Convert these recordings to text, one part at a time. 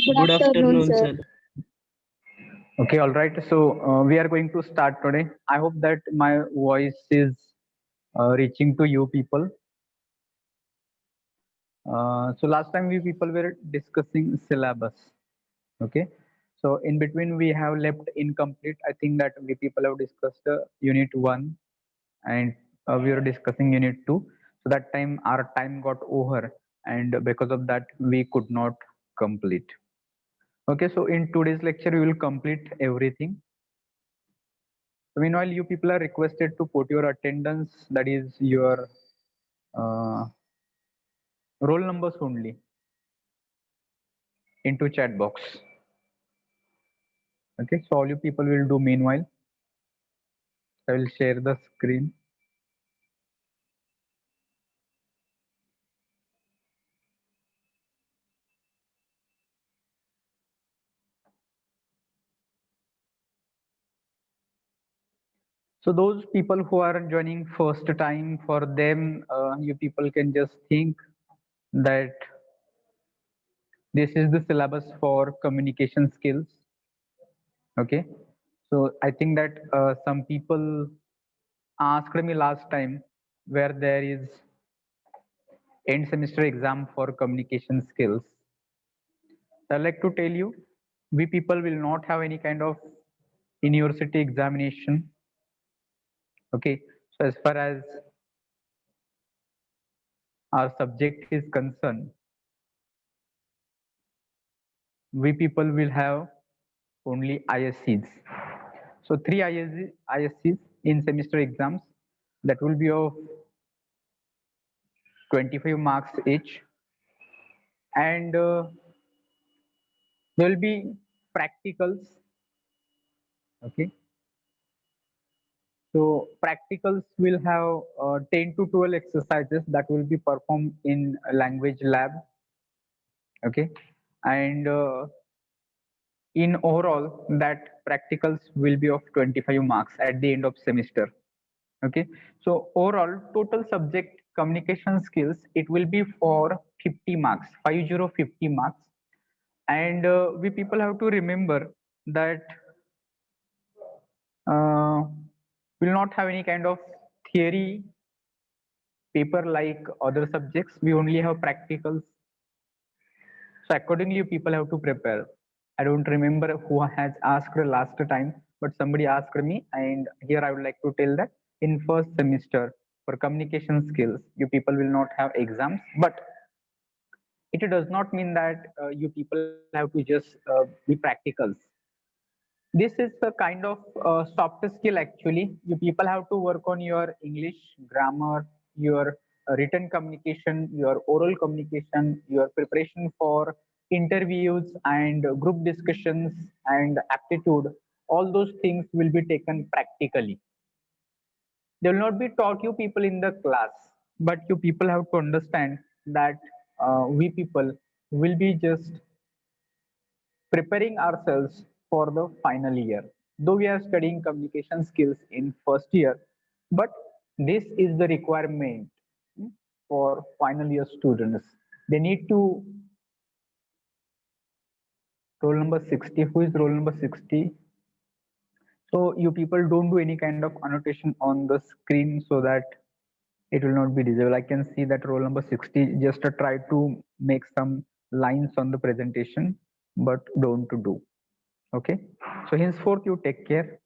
Good Good afternoon, afternoon, sir. sir. Okay, all right. So we are going to start today. I hope that my voice is reaching to you people. So last time we people were discussing syllabus. Okay. So in between we have left incomplete. I think that we people have discussed unit one and we were discussing unit two. So that time our time got over, and because of that we could not complete. Okay. So in today's lecture we will complete everything. So meanwhile, you people are requested to put your attendance, that is your uh, roll numbers only, into chat box. Okay, so all you people will do meanwhile. I will share the screen. So those people who are joining first time, for them, you people can just think that this is the syllabus for communication skills. Okay, so I think that some people asked me last time where there is end semester exam for communication skills. I'd like to tell you, we people will not have any kind of university examination. Okay, so as far as our subject is concerned, we people will have only ISCs. So three ISCs in semester exams, that will be of 25 marks each, and there will be practicals. Okay, so practicals will have 10 to 12 exercises that will be performed in a language lab. Okay, and in overall that practicals will be of 25 marks at the end of semester. Okay, so overall total subject communication skills, it will be for 50 marks, 50 marks. And we people have to remember that uh, will not have any kind of theory paper like other subjects. We only have practicals. So accordingly, people have to prepare. I don't remember who has asked last time, but somebody asked me, and here I would like to tell that in first semester for communication skills, you people will not have exams, but it does not mean that you people have to just be practicals. This is a kind of soft skill actually. You people have to work on your English grammar, your written communication, your oral communication, your preparation for interviews and group discussions and aptitude. All those things will be taken practically. They will not be taught you people in the class, but you people have to understand that we people will be just preparing ourselves for the final year. Though we are studying communication skills in first year, but this is the requirement for final year students. They need to roll number 60. Who is roll number 60? So you people don't do any kind of annotation on the screen so that it will not be visible. I can see that roll number 60 just try to make some lines on the presentation, but don't do. Okay, so henceforth you take care.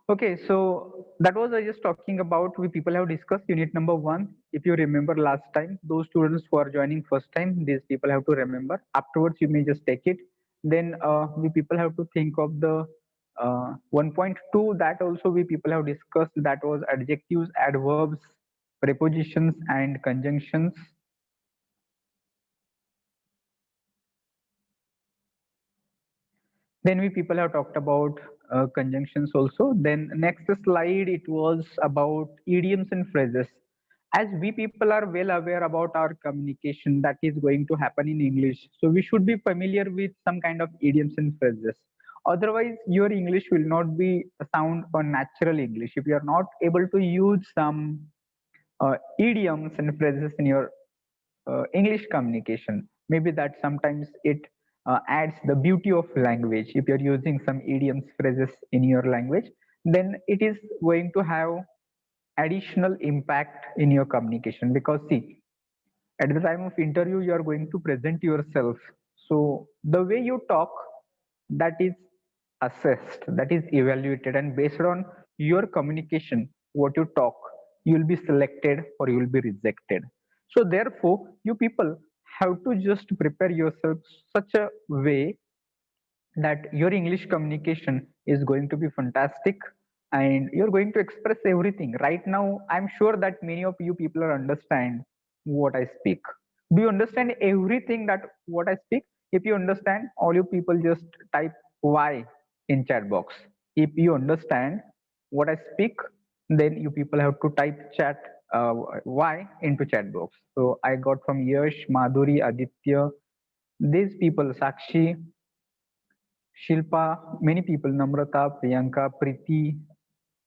Okay, so that was I just talking about, we people have discussed unit number one. If you remember last time, those students who are joining first time, these people have to remember. Afterwards, you may just take it. Then we people have to think of the 1.2, that also we people have discussed. That was adjectives, adverbs, prepositions, and conjunctions. Then we people have talked about conjunctions also. Then next slide, it was about idioms and phrases. As we people are well aware about our communication that is going to happen in English, so we should be familiar with some kind of idioms and phrases. Otherwise, your English will not be sound or natural English if you are not able to use some idioms and phrases in your English communication. Maybe that sometimes it adds the beauty of language. If you're using some idioms, phrases in your language, then it is going to have additional impact in your communication. Because see, at the time of interview, you are going to present yourself. So the way you talk, that is assessed, that is evaluated, and based on your communication, what you talk, you will be selected or you will be rejected. So therefore, you people have to just prepare yourself such a way that your English communication is going to be fantastic and you're going to express everything. Right now, I'm sure that many of you people are understand what I speak. Do you understand everything that what I speak? If you understand, all you people just type Y in chat box. If you understand what I speak, then you people have to type chat Y into chat box. So I got from Yash, Madhuri, Aditya, these people, Sakshi, Shilpa, many people, Namrata, Priyanka, Preeti,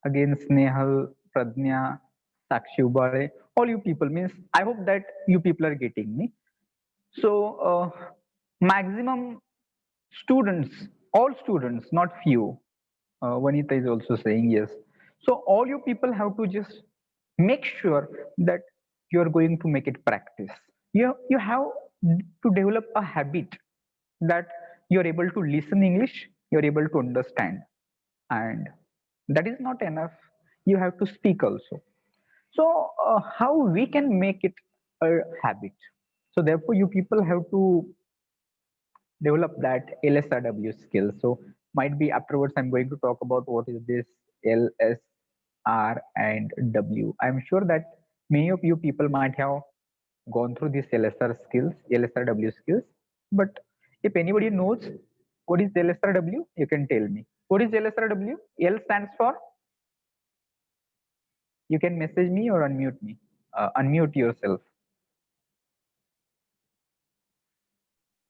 again Snehal, Pradnya, Sakshi Ubale, all you people means I hope that you people are getting me. So maximum students, all students, not few. Vanita is also saying yes. So all you people have to just make sure that you are going to make it practice. You have to develop a habit that you're able to listen English, you're able to understand, and that is not enough. You have to speak also. So how we can make it a habit? So therefore, you people have to develop that LSRW skill. So might be afterwards I'm going to talk about what is this LSR and W. I'm sure that many of you people might have gone through these LSR skills, LSRW skills. But if anybody knows what is LSRW, you can tell me. What is LSRW? L stands for, you can message me or unmute me. Unmute yourself.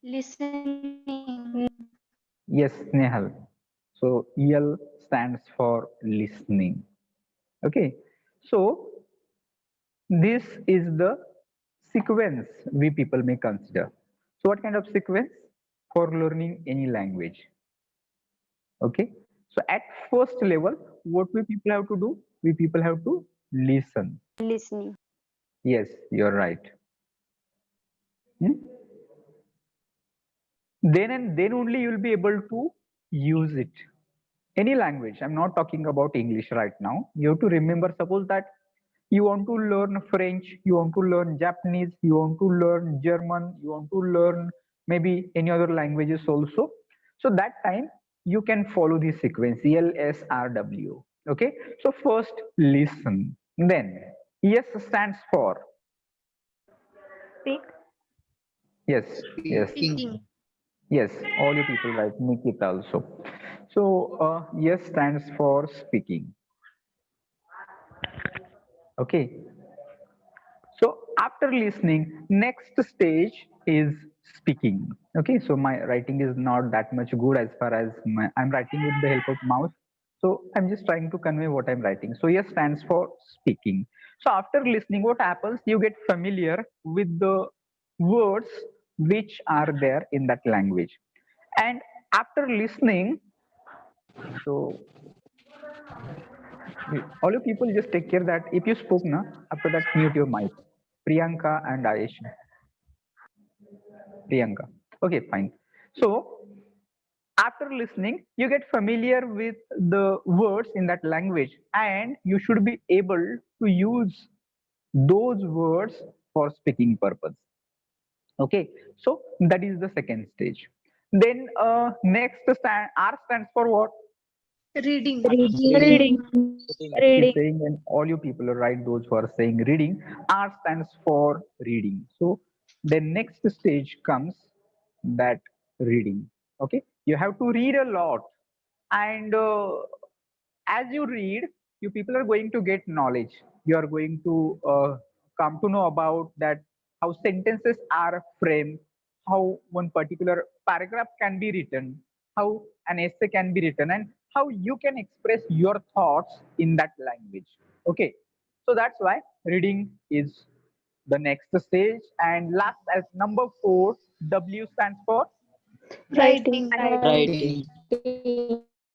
Listening. Yes, Nehal. So L stands for listening. Okay. So this is the sequence we people may consider. So what kind of sequence for learning any language? Okay. So at first level, what we people have to do? We people have to listen. Listening. Yes, you're right. Hmm? Then and then only you will be able to use it. Any language. I'm not talking about English right now. You have to remember, suppose that you want to learn French, you want to learn Japanese, you want to learn German, you want to learn maybe any other languages also. So that time you can follow this sequence LSRW. Okay. So first listen. Then yes stands for, Speak. yes, yes, Speaking. yes. All you people like Nikita also. So yes stands for speaking. Okay. So after listening, next stage is speaking. Okay, so my writing is not that much good as far as I'm writing with the help of mouse. So I'm just trying to convey what I'm writing. So yes stands for speaking. So after listening, what happens? You get familiar with the words which are there in that language. And after listening, so all you people just take care that if you spoke na, after that mute your mic. Priyanka and Ayesha. Priyanka. Okay, fine. So after listening, you get familiar with the words in that language, and you should be able to use those words for speaking purpose. Okay, so that is the second stage. Then next stand R stands for what? Reading. Reading. Reading. Okay, Sakshi is Reading. saying, and all you people are right. Those who are saying reading, R stands for reading. So the next stage comes that reading. Okay, you have to read a lot, and as you read, you people are going to get knowledge. You are going to come to know about that how sentences are framed, how one particular paragraph can be written, how an essay can be written, and how you can express your thoughts in that language. Okay, so that's why reading is the next stage. And last, as number 4, W stands for Writing. Writing.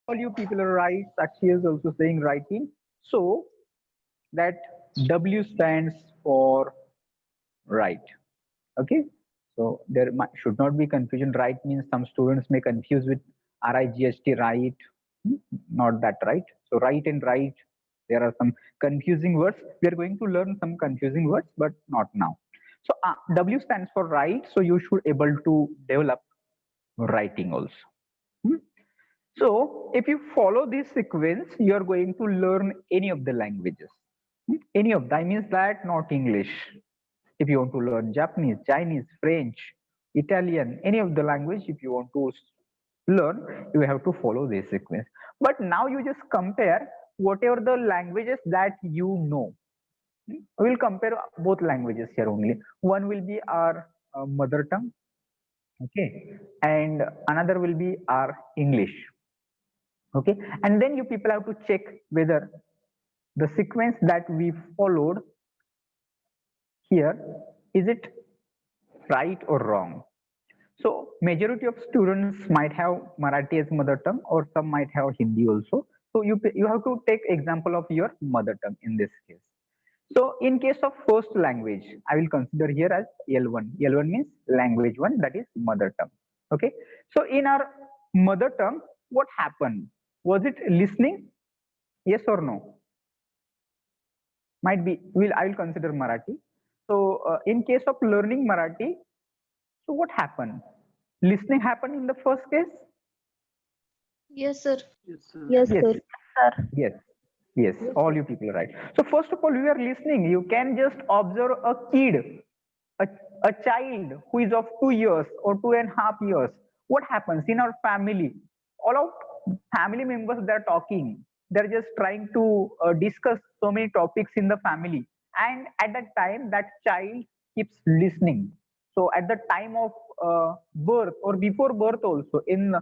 all you people are right. Sakshi is also saying writing. So that W stands for write. Okay. So there should not be confusion. Write means some students may confuse with RIGHT, right? Not that, right? So write and write, there are some confusing words. We are going to learn some confusing words, but not now. So W stands for write. So you should able to develop writing also. So if you follow this sequence, you are going to learn any of the languages. Any of that means that not English. If you want to learn Japanese, Chinese, French, Italian, any of the language, if you want to learn, you have to follow this sequence. But now you just compare whatever the languages that you know. We will compare both languages here only. One will be our mother tongue, okay, and another will be our English, okay. And then you people have to check whether the sequence that we followed here, is it right or wrong? So majority of students might have Marathi as mother tongue, or some might have Hindi also. So you have to take example of your mother tongue in this case. So in case of first language, I will consider here as L1. L1 means language 1, that is mother tongue. Okay. So in our mother tongue, what happened? Was it listening? Yes or no? Might be. I will consider Marathi. So in case of learning Marathi, so what happened? Listening happened in the first case? Yes, sir. Yes, Yes. sir. Yes. Yes. All you people are right. So first of all, we are listening. You can just observe a kid, a child who is of 2 years or 2.5 years. What happens in our family? All of family members, they're talking. They're just trying to discuss so many topics in the family. And at that time, that child keeps listening. So at the time of birth or before birth also, in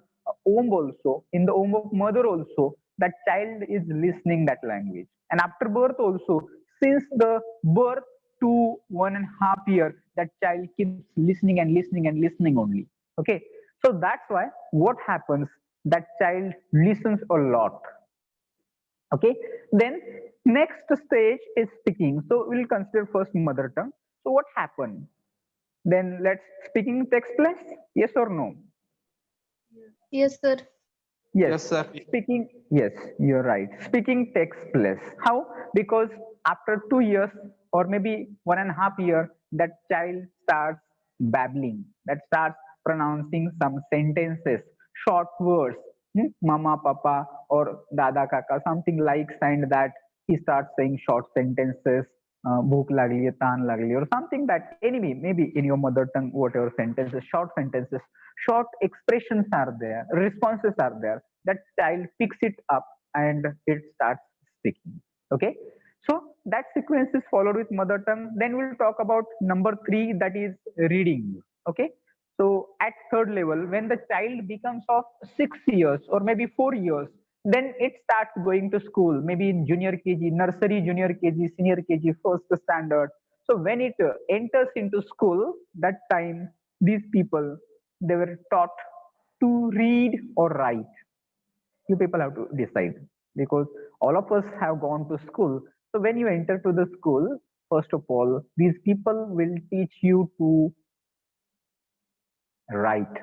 womb also, in the womb of mother also, that child is listening that language. And after birth also, since the birth to 1.5 years, that child keeps listening and listening and listening only. Okay. So that's why what happens, that child listens a lot. Okay. Then next stage is speaking. So we'll consider first mother tongue. So what happened? Then let's speaking takes place. Yes or no? Yes, sir. Yes, sir. speaking, yes, you're right. Speaking takes place. How? Because after 2 years or maybe 1.5 years, that child starts babbling, that starts pronouncing some sentences, short words, mama, papa, or dada, kaka, something like and that he starts saying short sentences, bhook lagli, taan lagli, or something that anyway, maybe in your mother tongue, whatever sentences, short expressions are there, responses are there. That child picks it up and it starts speaking. Okay. So that sequence is followed with mother tongue. Then we'll talk about number 3, that is reading. Okay. So at third level, when the child becomes of 6 years or maybe 4 years, then it starts going to school, maybe in junior KG, nursery, junior KG, senior KG, first standard. So when it enters into school, that time these people, they were taught to read or write. You people have to decide, because all of us have gone to school. So when you enter to the school, first of all, these people will teach you to write.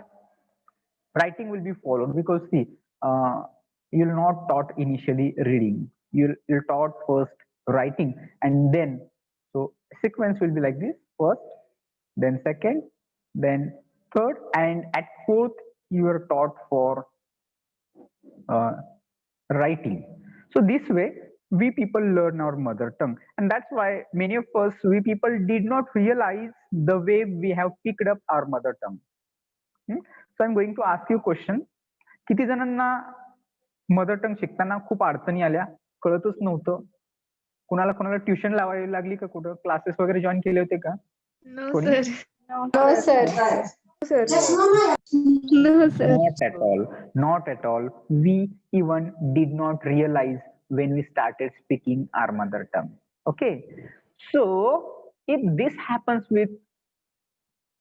Writing will be followed, because see, you'll not taught initially reading. You'll taught first writing, and then so sequence will be like this: first, then second, then third, and at fourth you are taught for uh, writing. So this way we people learn our mother tongue, and that's why many of us, we people did not realize the way we have picked up our mother tongue. So I'm going to ask you question. किती जणांना mother tongue शिकताना खूप अडचणी आल्या, कळतच नव्हतं? कुणाला कोणाला ट्युशन लावावी लागली का, कुठं क्लासेस वगैरे जॉईन केले होते का? No, कोणी? sir. No, sir. No, sir. Not at all. Not at all. We even did not realize when we started speaking our mother tongue. Okay. So if this happens with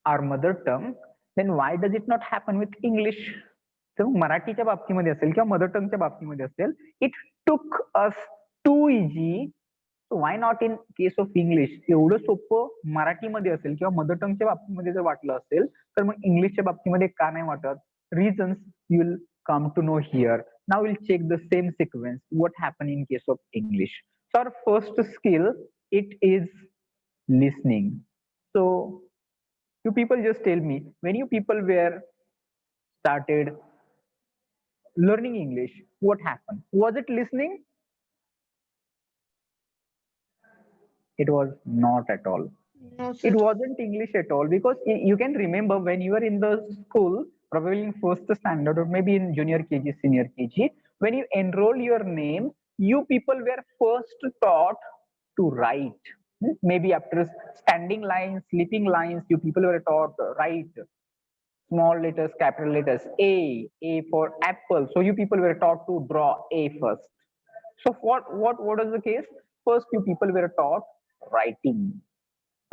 our mother tongue, then why does it not happen with English? तर मराठीच्या बाबतीमध्ये असेल किंवा mother टंगच्या बाबतीमध्ये असेल, it took us too easy, why not in case of English? एवढं सोपं मराठीमध्ये असेल किंवा मदर टंगच्या बाबतीमध्ये जर वाटलं असेल तर मग इंग्लिशच्या बाबतीमध्ये का नाही वाटत? Reasons you will come to know here. Now we'll check the same sequence, what happened in case of English. So our first skill, it is listening. So you people just tell me, when you people were started learning English, what happened? Was it listening? It was not at all. No, It sir. wasn't English at all, because you can remember when you were in the school, probably in first standard or maybe in junior KG, senior KG, when you enroll your name, you people were first taught to write. Maybe after standing lines, sleeping lines, you people were taught write small letters, capital letters, A for apple. So you people were taught to draw A first. So what was the case? First, you people were taught writing.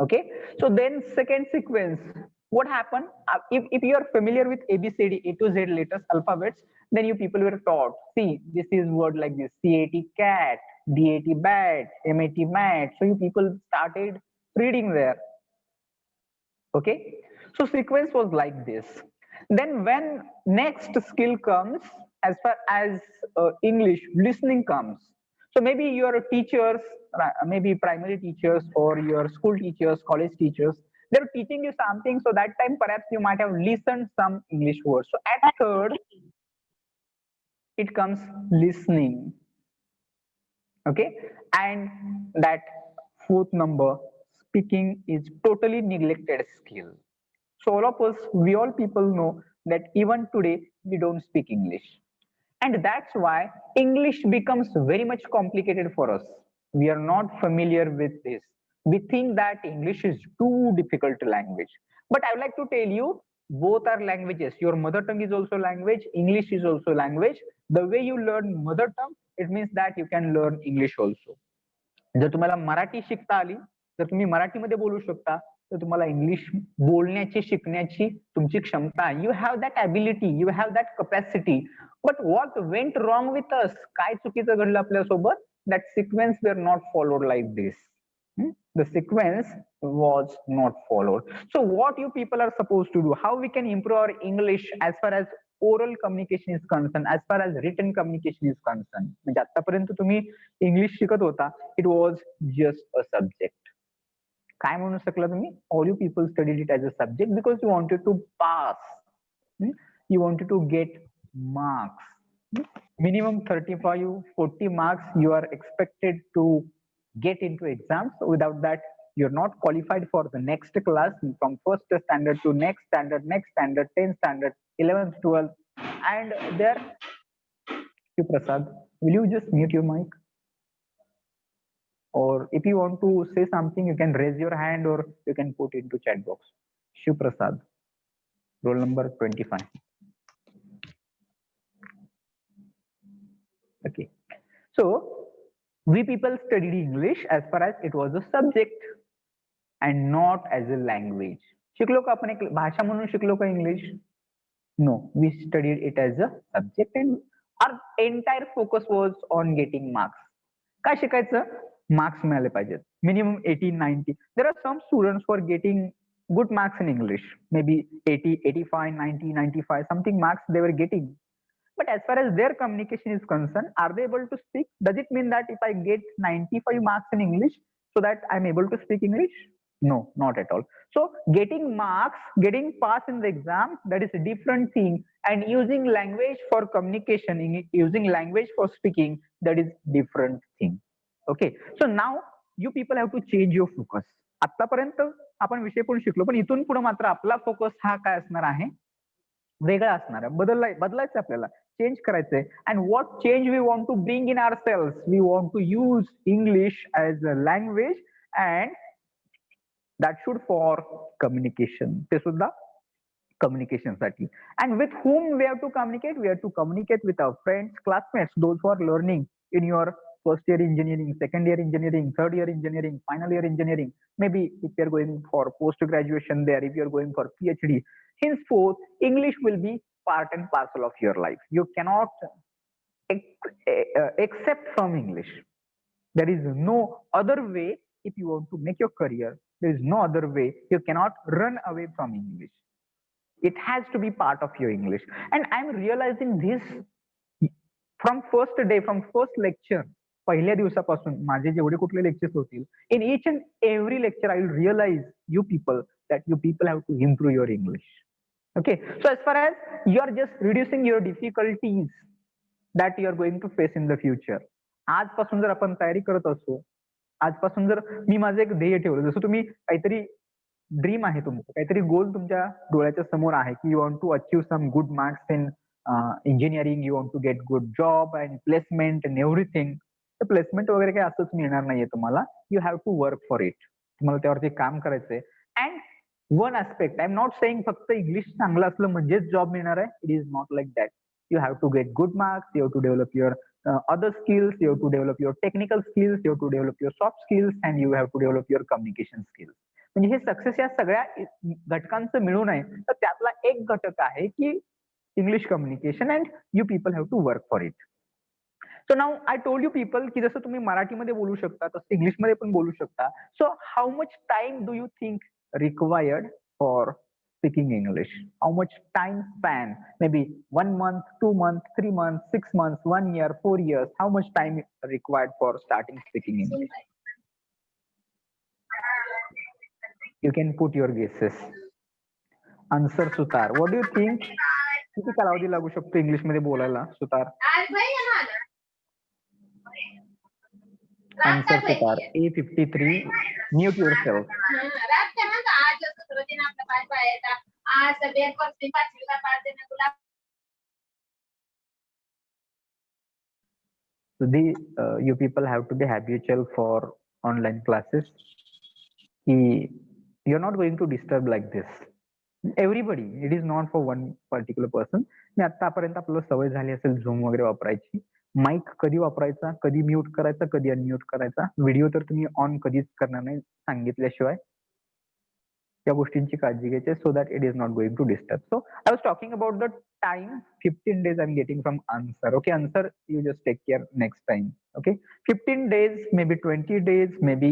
Okay, so then second sequence, what happened? If you are familiar with ABCD, A to Z letters, alphabets, then you people were taught, see, this is word like this, CAT cat, DAT bat, MAT mat. So you people started reading there. Okay, so sequence was like this. Then when next skill comes, as far as English listening comes, so maybe your teachers, maybe primary teachers or your school teachers, college teachers, they're teaching you something, so that time perhaps you might have listened some English words. So at third, it comes listening. Okay, and that fourth number, speaking, is totally neglected skill. So all of us, we all people know that even today we don't speak English. And that's why English becomes very much complicated for us. We are not familiar with this. We think that English is too difficult language. But I would like to tell you, both are languages. Your mother tongue is also language, English is also language. The way you learn mother tongue, it means that you can learn English also. जर तुम्हाला मराठी शिकता आली, जर तुम्ही मराठीमध्ये बोलू शकता, तर तुम्हाला इंग्लिश बोलण्याची, शिकण्याची तुमची क्षमता, you have that ability, you have that capacity. But what went wrong with us? काय चुकीचं घडलं आपल्यासोबत? That sequence were not followed like this. The sequence was not followed. So what you people are supposed to do? How we can improve our English as far as oral communication is concerned, as far as written communication is concerned? म्हणजे आतापर्यंत तुम्ही English शिकत होता, it was just a subject. काय म्हणू शकला तुम्ही? All you people studied it as a subject because you wanted to pass. You wanted to get marks. Minimum 35, 40 marks you are expected to get into exams. So without that, you're not qualified for the next class, from first standard to next standard, 10th standard, 11th, 12th. And there, Shiv Prasad, will you just mute your mic? Or if you want to say something, you can raise your hand or you can put into chat box. Shiv Prasad, roll number 25. Okay, so we people studied English as far as it was a subject and not as a language. शिकलो का आपण एक भाषा म्हणून शिकलो का English? No, we studied it as a subject and our entire focus was on getting marks. काय शिकायचं? मार्क्स मिळाले पाहिजेत, minimum 80, 90. There are some students who are getting good marks in English, maybe 80, 85, 90, 95, something marks they were getting. But as far as their communication is concerned, are they able to speak? Does it mean that if I get 95 marks in English, so that I'm able to speak English? No, not at all. So getting marks, getting pass in the exam, that is a different thing. And using language for communication, using language for speaking, that is different thing. Okay. So now you people have to change your focus. आतापर्यंत आपण विषय पण शिकलो, पण इथून पुढे मात्र आपला फोकस हा काय असणार आहे? वेगळा असणार आहे. बदलायचं आपल्याला, चेंज करायचंय. And what change we want to bring in ourselves? We want to use English as a language and that should for communication. ते सुद्धा कम्युनिकेशन साठी. And with whom we have to communicate? We have to communicate with our friends, classmates, those who are learning in your first year engineering, second year engineering, third year engineering, final year engineering. Maybe if you're going for post graduation there, if you're going for PhD, henceforth English will be part and parcel of your life. You cannot except from English. There is no other way. If you want to make your career, there is no other way. You cannot run away from English. It has to be part of your English. And I'm realizing this from first day, from first lecture. पहिल्या दिवसापासून माझे जेवढे कुठले lectures होतील, in each and every lecture I will realize you people that you people have to improve your English. Okay, so as far as you are just reducing your difficulties that you are going to face in the future, आजपासून जर आपण तयारी करत असू, आजपासून जर मी माझं एक ध्येय ठेवलं, जसं तुम्ही काहीतरी ड्रीम आहे तुमचं, काहीतरी गोल तुमच्या डोळ्याच्या समोर आहे की you want to achieve some good marks in engineering, you want to get good job and placement and everything. तर प्लेसमेंट वगैरे काही असंच मिळणार नाहीये तुम्हाला. You have to work for it. तुम्हाला त्यावरती काम करायचंय. And one aspect, I am not saying फक्त इंग्लिश चांगलं असलं म्हणजेच जॉब मिळणार आहे. It is not like that. You have to get good marks, you have to develop your other skills, you have to develop your technical skills, you have to develop your soft skills, and you have to develop your communication skills. म्हणजे हे success या सगळ्या घटकांचं मिळून आहे. तर त्यातला एक घटक आहे की English communication, and you people have to work for it. So now I told you people की जसं तुम्ही मराठीमध्ये बोलू शकता तसं इंग्लिशमध्ये पण बोलू शकता. So how much time do you think required for speaking English? How much time span? Maybe 1 month, 2 months, 3 months, 6 months, 1 year, 4 years. How much time required for starting speaking English? You can put your guesses. Answer, Sutar. What do you think? किती कालावधी लागू शकतो English मध्ये बोलायला, Sutar? Answer, Sutar. A53. Mute yourself. So you people have to be habitual for online classes. You're not going to disturb like this. Everybody, it is not for one particular person. मी आतापर्यंत आपल्याला सवय झाली असेल झूम वगैरे वापरायची. माईक कधी वापरायचा, कधी म्यूट करायचा, कधी अनम्यूट करायचा. व्हिडिओ तर तुम्ही ऑन कधीच करणार नाही सांगितल्याशिवाय. त्या गोष्टींची काळजी घ्यायची so that it is not going to disturb. So I was talking about the time. 15 days I'm getting from answer. Okay, answer you just take care next time. Okay, 15 days, maybe 20 days, maybe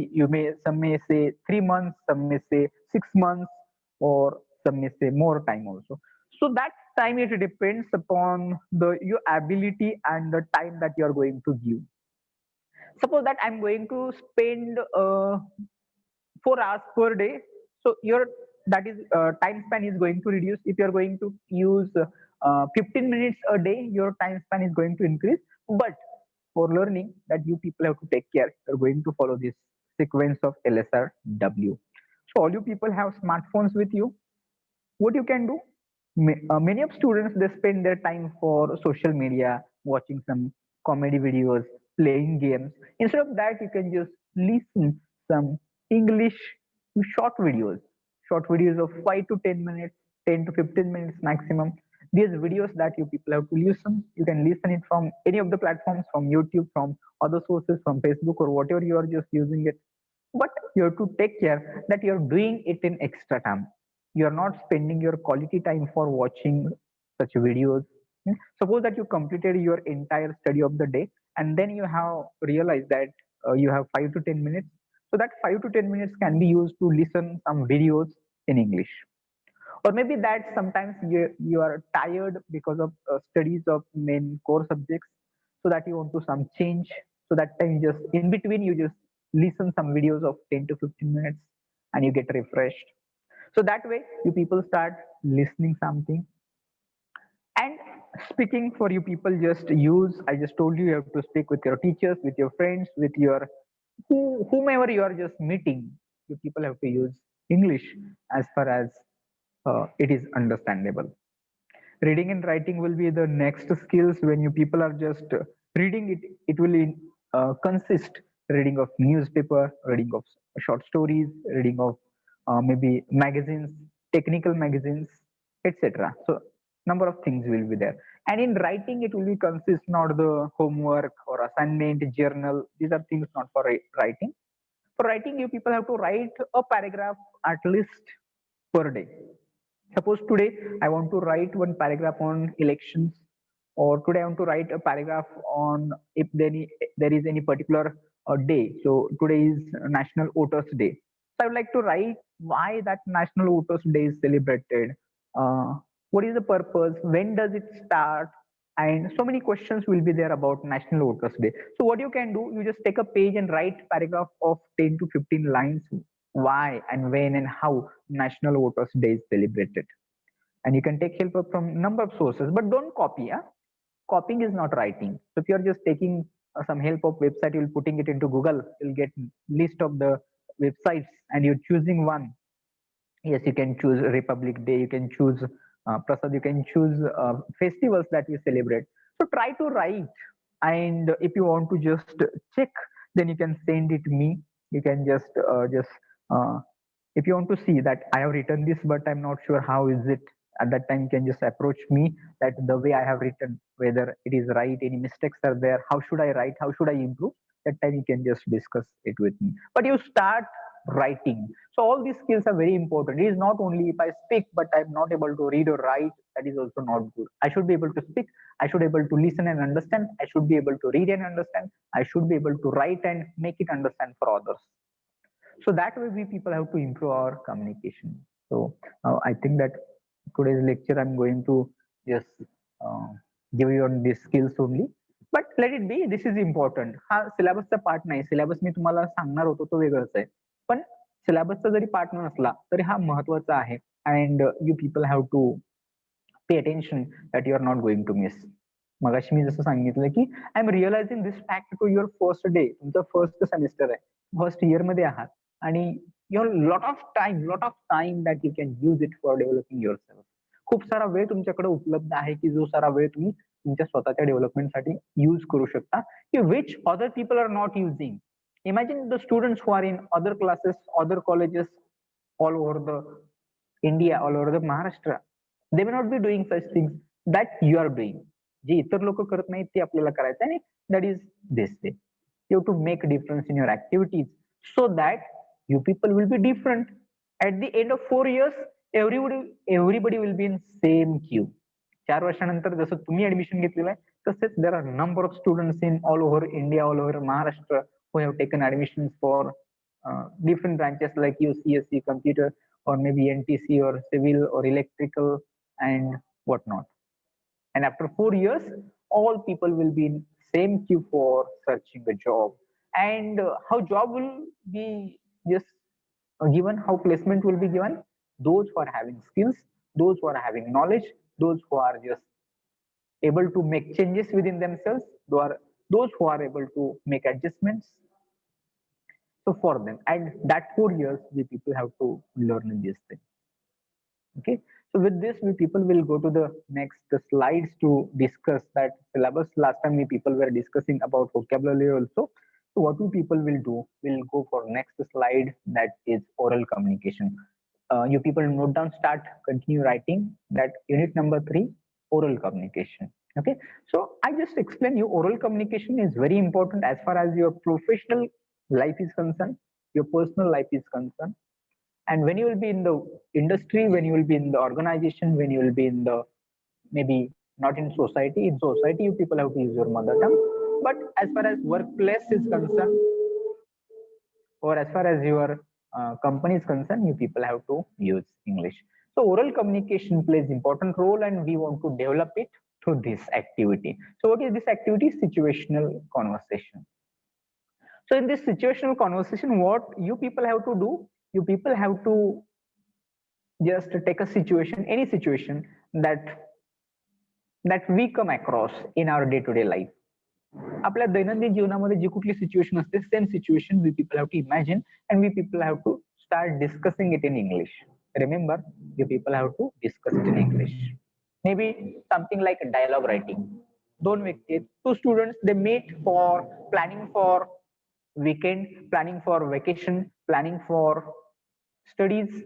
some may say 3 months, some may say 6 months, or some may say more time also. So that time it depends upon your ability and the time that you are going to give. Suppose that I'm going to spend 4 hours per day. So your that is time span is going to reduce. If you're going to use 15 minutes a day, your time span is going to increase. But for learning, that you people have to take care. You're going to follow this sequence of LSRW. So all you people have smartphones with you. What you can do? Many of students, they spend their time for social media, watching some comedy videos, playing games. Instead of that, you can just listen some English short videos of 5 to 10 minutes, 10 to 15 minutes maximum. These videos that you people have to listen, you can listen it from any of the platforms, from YouTube, from other sources, from Facebook, or whatever you are just using it. But you have to take care that you are doing it in extra time. You are not spending your quality time for watching such videos. Suppose that you completed your entire study of the day, and then you have realized that you have 5 to 10 minutes. So that 5 to 10 minutes can be used to listen some videos in English. Or maybe that sometimes you are tired because of studies of main core subjects, so that you want to some change. So that time just in between you just listen some videos of 10 to 15 minutes and you get refreshed. So that way you people start listening something. And speaking, for you people, just use, I just told you, you have to speak with your teachers, with your friends, with your whomever you are just meeting. You people have to use English as far as it is understandable. Reading and writing will be the next skills. When you people are just reading it, it will consist reading of newspaper, reading of short stories, reading of maybe magazines, technical magazines, etc. So number of things will be there. And in writing, it will be consist not the homework or assignment, journal. These are things not for writing. For writing, you people have to write a paragraph at least per day. Suppose today I want to write one paragraph on elections, or today I want to write a paragraph on if there is any particular day. So today is National Voters Day. So I would like to write why that National Voters Day is celebrated. Uh, what is the purpose? When does it start? And so many questions will be there about National Voters Day. So what you can do, you just take a page and write paragraph of 10 to 15 lines why and when and how National Voters Day is celebrated. And you can take help from number of sources, but don't copy. Huh? Copying is not writing. So if you're just taking some help of website, you're putting it into Google, you'll get list of the websites and you're choosing one. Yes, you can choose Republic Day, you can choose Prasad, you can choose festivals that you celebrate. So try to write, and if you want to just check, then you can send it me. You can just uh, if you want to see that I have written this, but I'm not sure how is it. At that time, you can just approach me that the way I have written, whether it is right, any mistakes are there, how should I write, how should I improve. That time you can just discuss it with me. But you start writing. So all these skills are very important. It is not only if I speak, but I'm not able to read or write, that is also not good. I should be able to speak. I should be able to listen and understand. I should be able to read and understand. I should be able to write and make it understand for others. So that way we people have to improve our communication. So I think that today's lecture I'm going to just uh, give you on these skills only. But let it be, this is important. हा सिलेबसचा part नाही. Syllabus मी तुम्हाला सांगणार होतो तो वेगळाच आहे. पण सिलेबसचा जरी part नसला तरी हा महत्वाचा आहे. And you people have to pay attention that you are not going to miss. मगाशी मी जसं सांगितलं की I am realizing this fact to your first day. तुमचं फर्स्ट सेमिस्टर आहे, फर्स्ट इयर मध्ये आहात, आणि your lot of time that you can use it for developing your self. खूप सारा वेळ तुमच्याकडे उपलब्ध आहे की जो सारा वेळ तुम्ही तुमच्या स्वतःच्या डेव्हलपमेंटसाठी यूज करू शकता, की which other people are not using. Imagine the students who are in other classes, other colleges all over the India, all over the Maharashtra. They may not be doing such things that you are doing. जे इतर लोक करत नाहीत ते आपल्याला करायचं, आणि that is this way. You have to make a difference in your activities so that you people will be different. At the end of 4 years, everybody will be in same queue. 4 वर्षानंतर जसं तुम्ही admission घेतलेलं आहे तसेच there are number of students in all over India, all over Maharashtra who have taken admissions for different branches like UCSC, computer, or maybe NTC or civil or electrical and whatnot. And after 4 years, all people will be in same queue for searching a job. And how job will be just given, how placement will be given? Those who are having skills, those who are having knowledge, those who are just able to make changes within themselves, those who are able to make adjustments. So for them, and that 4 years, we people have to learn this thing. Okay, so with this, we people will go to the next slides to discuss that syllabus. Last time we people were discussing about vocabulary also. So what we people will do, we'll go for next slide, that is oral communication. You people note down, start, continue writing that unit number 3, oral communication. Okay, so I just explain you, oral communication is very important as far as your professional life is concerned, your personal life is concerned. And when you will be in the industry, when you will be in the organization, when you will be in the, maybe not in society, you people have to use your mother tongue. But as far as workplace is concerned, or as far as your company is concerned, you people have to use English. So oral communication plays important role, and we want to develop it through this activity. So what is this activity? Situational conversation. So in this situational conversation, what you people have to do, you people have to just take a situation, any situation that we come across in our day-to-day life. आपल्या दैनंदिन जीवनामध्ये जी कुठली situation असते, same situation we people have to imagine, and we people have to start discussing it in English. Remember, you people have to discuss it in English. Maybe something like dialogue writing. दोन व्यक्ती आहेत, two students, they meet for planning for weekend, planning for vacation, planning for studies.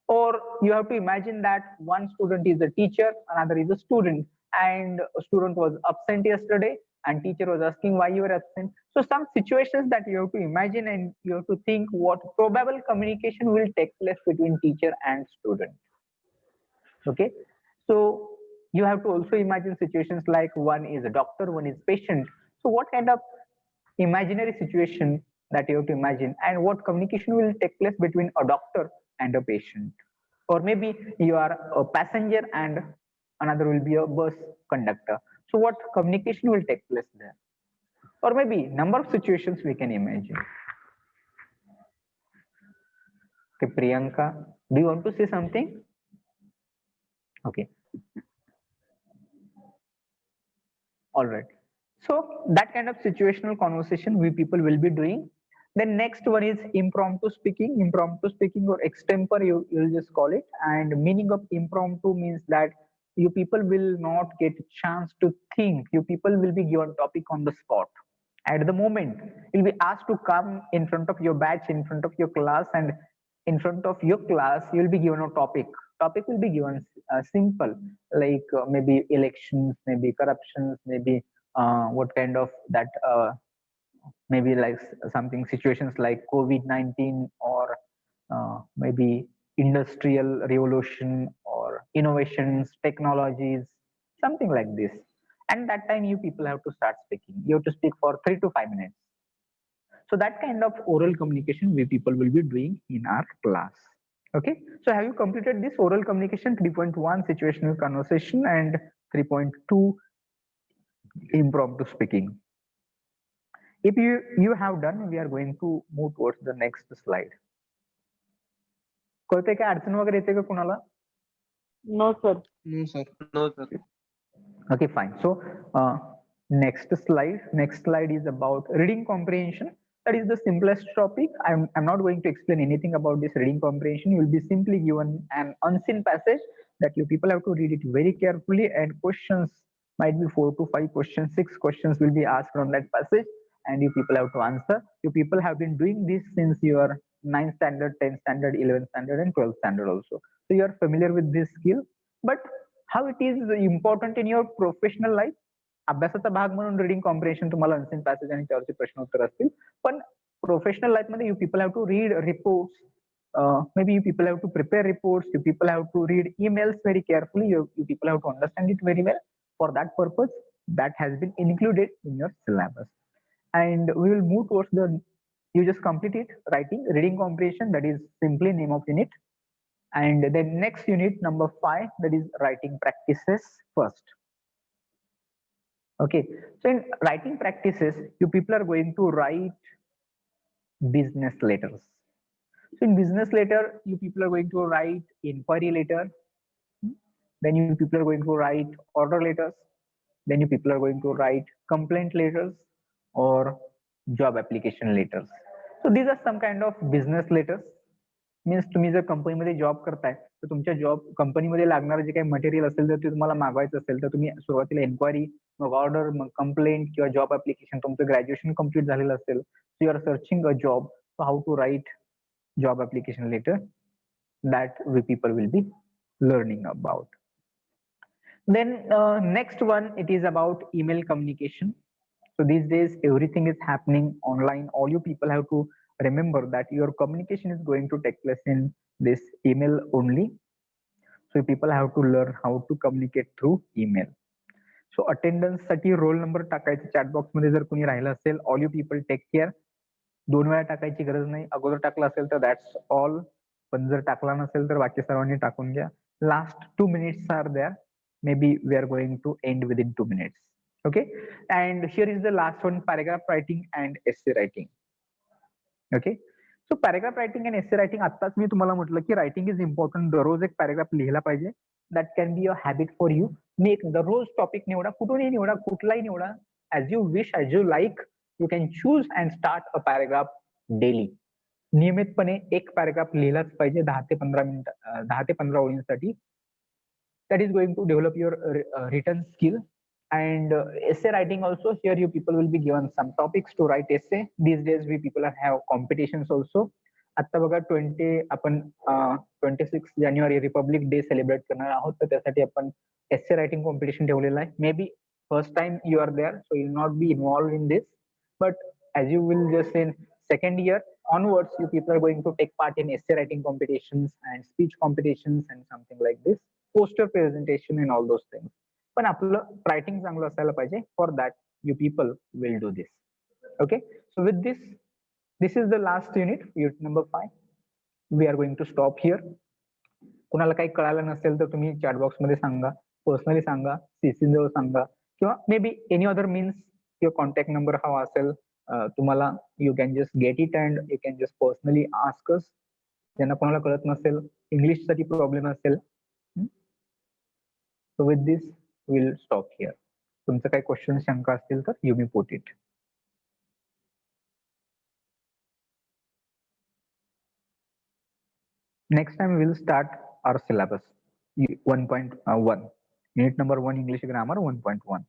Or you have to imagine that one student is a teacher, another is a student. and a student was absent yesterday and teacher was asking why you were absent. So some situations that you have to imagine and you have to think what probable communication will take place between teacher and student. Okay, so you have to also imagine situations like one is a doctor, one is patient. So what kind of imaginary situation that you have to imagine, and what communication will take place between a doctor and a patient? Or maybe you are a passenger and another will be a bus conductor. So what communication will take place there? Or maybe number of situations we can imagine. Okay, Priyanka, do you want to say something? Okay. All right. So that kind of situational conversation we people will be doing. Then next one is impromptu speaking. Impromptu speaking or extempore, you'll just call it. And meaning of impromptu means that you people will not get chance to think. You people will be given topic on the spot. At the moment, you'll be asked to come in front of your batch, in front of your class, and in front of your class, you'll be given a topic. Topic will be given simple, like maybe elections, maybe corruptions, maybe what kind of that maybe like something situations like COVID-19 or maybe industrial revolution or innovations, technologies, something like this. And that time you people have to start speaking. You have to speak for 3 to 5 minutes. So that kind of oral communication we people will be doing in our class. Okay. So have you completed this oral communication 3.1 situational conversation and 3.2 impromptu speaking? If you have done, we are going to move towards the next slide. कळतंय काय अडचण वगैरे येते का कुणाला? No, sir. No, sir. No, sir. Okay, fine. So next slide is about reading comprehension. That is the simplest topic. I'm not going to explain anything about this reading comprehension. You will be simply given an unseen passage that you people have to read it very carefully, and questions might be 4 to 5 questions, 6 questions will be asked on that passage, and you people have to answer. You people have been doing this since your 9th standard, 10th standard, 11th standard, and 12th standard also. So you are familiar with this skill, but how it is important in your professional life? अभ्यासाचा भाग म्हणून reading comprehension तुम्हाला unseen passage आणि त्यावरचे प्रश्न उत्तर असतील, पण प्रोफेशनल लाईफ मध्ये you people have to read reports, maybe you people have to prepare reports, you people have to read emails very carefully, you people have to understand it very well. For that purpose, that has been included in your syllabus. And we will move towards the, you just complete it, writing, reading comprehension, that is simply name of unit. And then next unit number 5, that is writing practices first. Okay, so in writing practices, you people are going to write business letters. So in business letter, you people are going to write inquiry letter, then you people are going to write order letters, then you people are going to write complaint letters or job application letters. So these are some kind of business letters. Means तुम्ही जर कंपनीमध्ये job करताय तर तुमच्या job कंपनीमध्ये लागणारं जे काही material असेल तर ते तुम्हाला मागवायचं असेल तर तुम्ही सुरुवातीला एन्क्वायरी, मग ऑर्डर, मग कंप्लेंट किंवा जॉब ऍप्लिकेशन, तुमचं ग्रॅज्युएशन कम्प्लीट झालेलं असेल, so you are searching a job, so how to write job application letter, that we people will be learning about. Then next one, it is about email communication. So these days everything is happening online. All you people have to remember that your communication is going to take place in this email only. So people have to learn how to communicate through email. So attendance साठी roll number टाकायचं chat box मध्ये जर कोणी राहिलं असेल, all you people take care. 2 वेळा टाकायची गरज नाही, अगोदर टाकला असेल तर दॅट्स ऑल, पण जर टाकला नसेल तर बाकी सर्वांनी टाकून घ्या. Last 2 minutes are there, maybe we are going to end within 2 minutes. Okay, and here is the last one, paragraph writing and essay writing. Okay, so paragraph writing and essay writing, आत्ताच मी तुम्हाला म्हटलं की writing is important. दररोज एक paragraph लिहिला पाहिजे. That can be a habit for you. मी एक दररोज टॉपिक निवडा, कुठूनही निवडा, कुठलाही निवडा, as you wish, as you like. You can choose and start a paragraph daily. नियमितपणे एक पॅराग्राफ लिहिलाच पाहिजे 10 ते 15 मिनिट, 10 ते 15 ओळींसाठी. That is going to develop your written skill. And essay writing also, here you people will be given some topics to write essay. These days we people have competitions also, आता बघा आपण 26 January Republic day celebrate करणार आहोत, तर त्यासाठी आपण एस्से writing competition ठेवलेलं आहे. Maybe first time you are there, so you not be involve in this, but as you will just in second year onwards, you people are going to take part in essay writing competitions and speech competitions and something like this, poster presentation and all those things. पण आपलं writing चांगलं असायला पाहिजे. For that you people will do this. Okay, so with this is the last unit number 5. We are going to stop here. कुणाला काही कळालं नसेल तर तुम्ही चॅट बॉक्स मध्ये सांगा, पर्सनली सांगा, सीसी जवळ सांगा, किंवा may be any other means किंवा कॉन्टॅक्ट नंबर हवा असेल तुम्हाला, you can just get it and you can just personally ask us. ज्यांना कोणाला कळत नसेल, इंग्लिश साठी प्रॉब्लेम असेल, सो with this will stop here. तुमचं काही क्वेश्चन शंका असतील तर you may put it. Next time we will start our syllabus 1.1, unit number 1 English grammar 1.1.